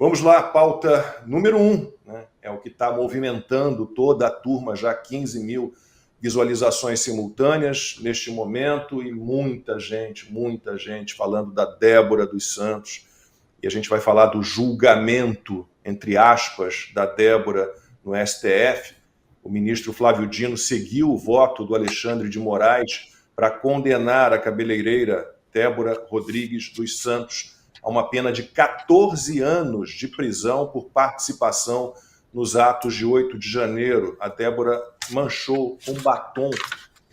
Vamos lá, pauta número 1, né? É o que está movimentando toda a turma, já 15 mil visualizações simultâneas neste momento e muita gente falando da Débora dos Santos. E a gente vai falar do julgamento, entre aspas, da Débora no STF. O ministro Flávio Dino seguiu o voto do Alexandre de Moraes para condenar a cabeleireira Débora Rodrigues dos Santos a uma pena de 14 anos de prisão por participação nos atos de 8 de janeiro. A Débora manchou com batom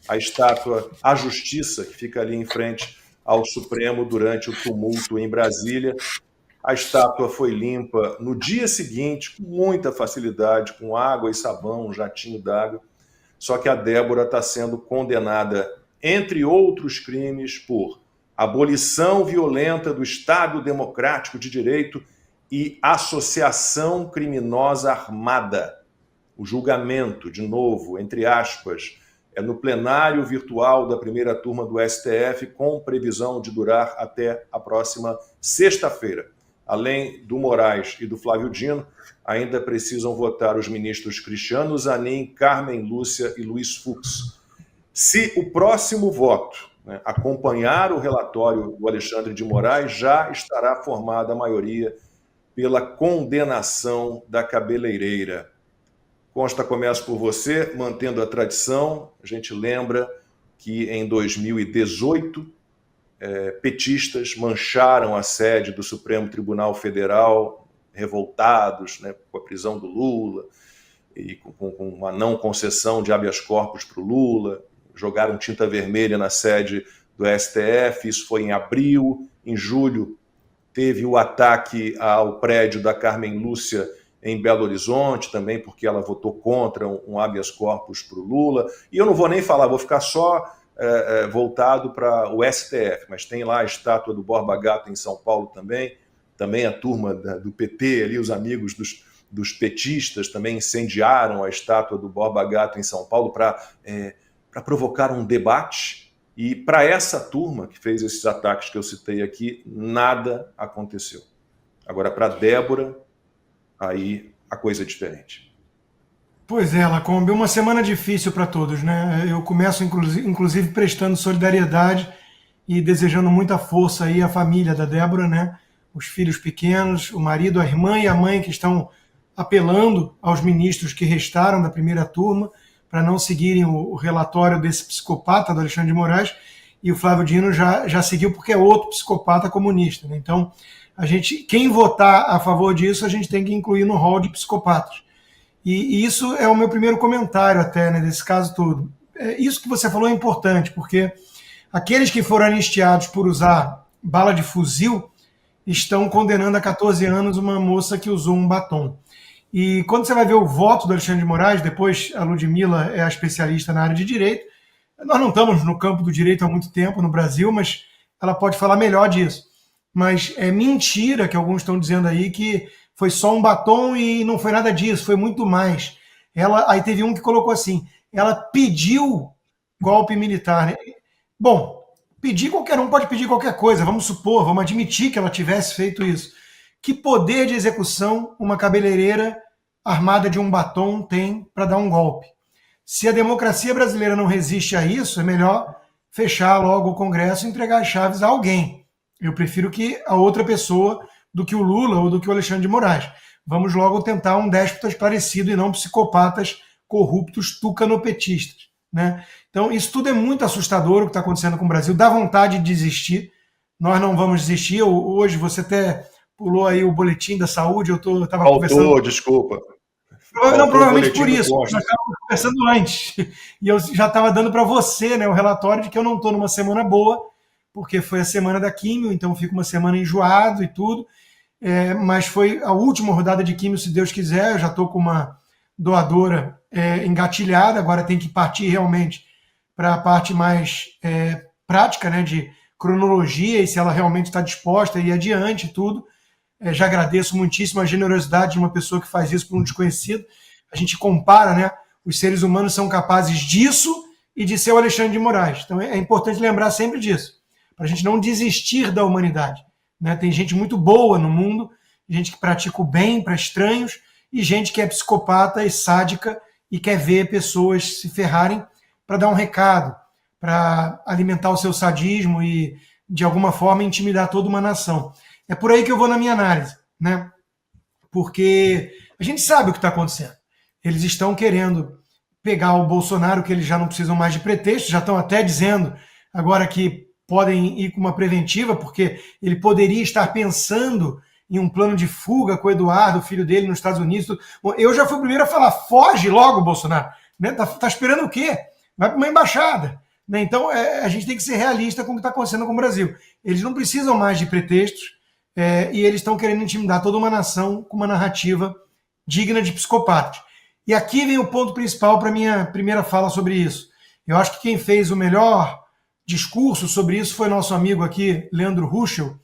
a estátua à Justiça, que fica ali em frente ao Supremo durante o tumulto em Brasília. A estátua foi limpa no dia seguinte, com muita facilidade, com água e sabão, um jatinho d'água. Só que a Débora está sendo condenada, entre outros crimes, por abolição violenta do Estado Democrático de Direito e associação criminosa armada. O julgamento, de novo, entre aspas, é no plenário virtual da primeira turma do STF, com previsão de durar até a próxima sexta-feira. Além do Moraes e do Flávio Dino, ainda precisam votar os ministros Cristiano Zanin, Carmen Lúcia e Luiz Fux. Se o próximo voto acompanhar o relatório do Alexandre de Moraes, já estará formada a maioria pela condenação da cabeleireira. Consta, começo por você, mantendo a tradição. A gente lembra que em 2018, petistas mancharam a sede do Supremo Tribunal Federal, revoltados, com a prisão do Lula e com uma não concessão de habeas corpus para o Lula. Jogaram tinta vermelha na sede do STF, isso foi em abril. Em julho, teve o ataque ao prédio da Carmen Lúcia em Belo Horizonte, também porque ela votou contra um habeas corpus para o Lula. E eu não vou nem falar, vou ficar só voltado para o STF, mas tem lá a estátua do Borba Gato em São Paulo também a turma do PT, ali, os amigos dos petistas também incendiaram a estátua do Borba Gato em São Paulo para provocar um debate, e para essa turma que fez esses ataques que eu citei aqui, nada aconteceu. Agora, para Débora, aí a coisa é diferente. Pois é, Lacombe, uma semana difícil para todos, né? Eu começo, inclusive, prestando solidariedade e desejando muita força aí à família da Débora, né? Os filhos pequenos, o marido, a irmã e a mãe que estão apelando aos ministros que restaram da primeira turma para não seguirem o relatório desse psicopata, do Alexandre de Moraes, e o Flávio Dino já seguiu porque é outro psicopata comunista, né? Então, quem votar a favor disso, a gente tem que incluir no rol de psicopatas. E isso é o meu primeiro comentário até, né, desse caso todo. Isso que você falou é importante, porque aqueles que foram anistiados por usar bala de fuzil estão condenando a 14 anos uma moça que usou um batom. E quando você vai ver o voto do Alexandre de Moraes, depois a Ludmila é a especialista na área de direito, nós não estamos no campo do direito há muito tempo no Brasil, mas ela pode falar melhor disso. Mas é mentira que alguns estão dizendo aí que foi só um batom e não foi nada disso, foi muito mais. Aí teve um que colocou assim, ela pediu golpe militar, né? Bom, pedir, qualquer um pode pedir qualquer coisa, vamos supor, vamos admitir que ela tivesse feito isso. Que poder de execução uma cabeleireira armada de um batom tem para dar um golpe? Se a democracia brasileira não resiste a isso, é melhor fechar logo o Congresso e entregar as chaves a alguém. Eu prefiro que a outra pessoa do que o Lula ou do que o Alexandre de Moraes. Vamos logo tentar um déspota esclarecido e não psicopatas corruptos tucanopetistas, né? Então, isso tudo é muito assustador, o que está acontecendo com o Brasil. Dá vontade de desistir. Nós não vamos desistir. Hoje você até pulou aí o boletim da saúde. Eu estava conversando... Desculpa. Provavelmente por isso. Nós estávamos conversando antes. E eu já estava dando para você, né, o relatório de que eu não estou numa semana boa, porque foi a semana da químio, então fico uma semana enjoado e tudo. Mas foi a última rodada de químio, se Deus quiser. Eu já estou com uma doadora engatilhada, agora tem que partir realmente para a parte mais prática, né, de cronologia, e se ela realmente está disposta a ir adiante e tudo. Já agradeço muitíssimo a generosidade de uma pessoa que faz isso por um desconhecido. A gente compara, né, os seres humanos são capazes disso e de ser o Alexandre de Moraes. Então é importante lembrar sempre disso, para a gente não desistir da humanidade, né? Tem gente muito boa no mundo gente que pratica o bem para estranhos e gente que é psicopata e sádica e quer ver pessoas se ferrarem para dar um recado, para alimentar o seu sadismo e, de alguma forma, intimidar toda uma nação. É por aí que eu vou na minha análise, né? Porque a gente sabe o que está acontecendo. Eles estão querendo pegar o Bolsonaro, que eles já não precisam mais de pretexto, já estão até dizendo agora que podem ir com uma preventiva, porque ele poderia estar pensando em um plano de fuga com o Eduardo, o filho dele, nos Estados Unidos. Bom, eu já fui o primeiro a falar, foge logo, Bolsonaro. Né? Tá esperando o quê? Vai para uma embaixada. Né? Então, a gente tem que ser realista com o que está acontecendo com o Brasil. Eles não precisam mais de pretextos e eles estão querendo intimidar toda uma nação com uma narrativa digna de psicopatas. E aqui vem o ponto principal para a minha primeira fala sobre isso. Eu acho que quem fez o melhor discurso sobre isso foi nosso amigo aqui, Leandro Ruschel,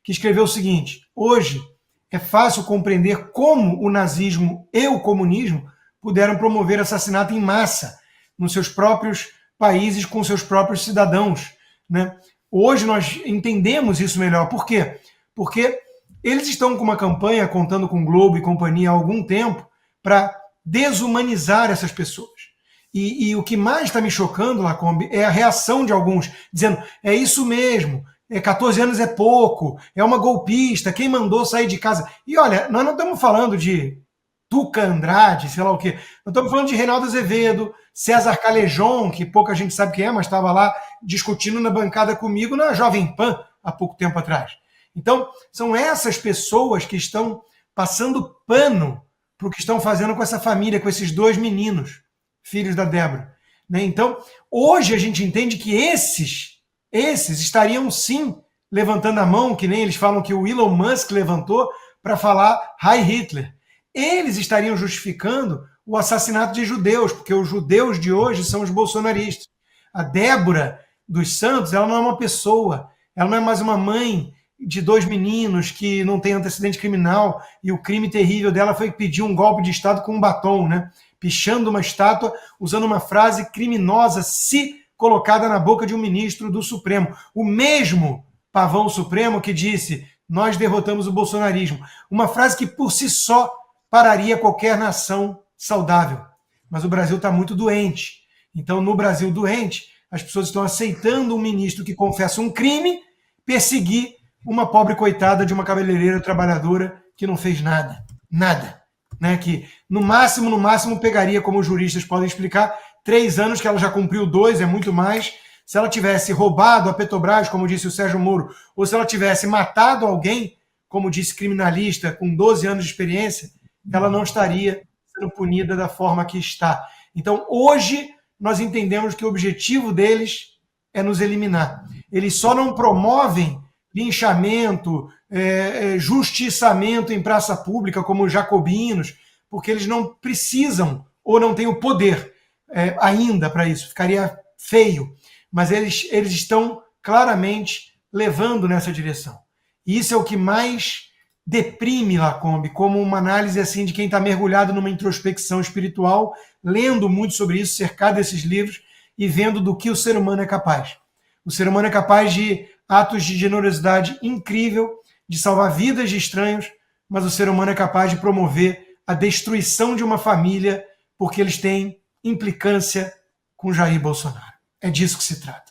que escreveu o seguinte: hoje é fácil compreender como o nazismo e o comunismo puderam promover assassinato em massa nos seus próprios países com seus próprios cidadãos. Né? Hoje nós entendemos isso melhor. Por quê? Porque eles estão com uma campanha, contando com o Globo e companhia há algum tempo, para desumanizar essas pessoas. E o que mais está me chocando, Lacombe, é a reação de alguns, dizendo, é isso mesmo, 14 anos é pouco, é uma golpista, quem mandou sair de casa? E olha, nós não estamos falando de Tuca Andrade, sei lá o quê, nós estamos falando de Reinaldo Azevedo, César Calejon, que pouca gente sabe quem é, mas estava lá discutindo na bancada comigo na Jovem Pan há pouco tempo atrás. Então, são essas pessoas que estão passando pano para o que estão fazendo com essa família, com esses dois meninos, filhos da Débora. Né? Então, hoje a gente entende que esses estariam sim levantando a mão, que nem eles falam que o Elon Musk levantou para falar Heil Hitler. Eles estariam justificando o assassinato de judeus, porque os judeus de hoje são os bolsonaristas. A Débora dos Santos, ela não é uma pessoa, ela não é mais uma mãe de dois meninos que não tem antecedente criminal e o crime terrível dela foi pedir um golpe de Estado com um batom, né? Pichando uma estátua, usando uma frase criminosa se colocada na boca de um ministro do Supremo. O mesmo pavão supremo que disse, nós derrotamos o bolsonarismo. Uma frase que por si só pararia qualquer nação saudável. Mas o Brasil está muito doente. Então, no Brasil doente, as pessoas estão aceitando um ministro que confessa um crime perseguir uma pobre coitada de uma cabeleireira trabalhadora que não fez nada. Nada. Né? Que no máximo pegaria, como os juristas podem explicar, 3 anos, que ela já cumpriu 2, é muito mais. Se ela tivesse roubado a Petrobras, como disse o Sérgio Moro, ou se ela tivesse matado alguém, como disse criminalista, com 12 anos de experiência, ela não estaria sendo punida da forma que está. Então, hoje, nós entendemos que o objetivo deles é nos eliminar. Eles só não promovem linchamento, justiçamento em praça pública, como os jacobinos, porque eles não precisam ou não têm o poder ainda para isso. Ficaria feio. Mas eles estão claramente levando nessa direção. E isso é o que mais deprime Lacombe, como uma análise assim de quem está mergulhado numa introspecção espiritual, lendo muito sobre isso, cercado desses livros e vendo do que o ser humano é capaz. O ser humano é capaz de atos de generosidade incrível, de salvar vidas de estranhos, mas o ser humano é capaz de promover a destruição de uma família porque eles têm implicância com Jair Bolsonaro. É disso que se trata.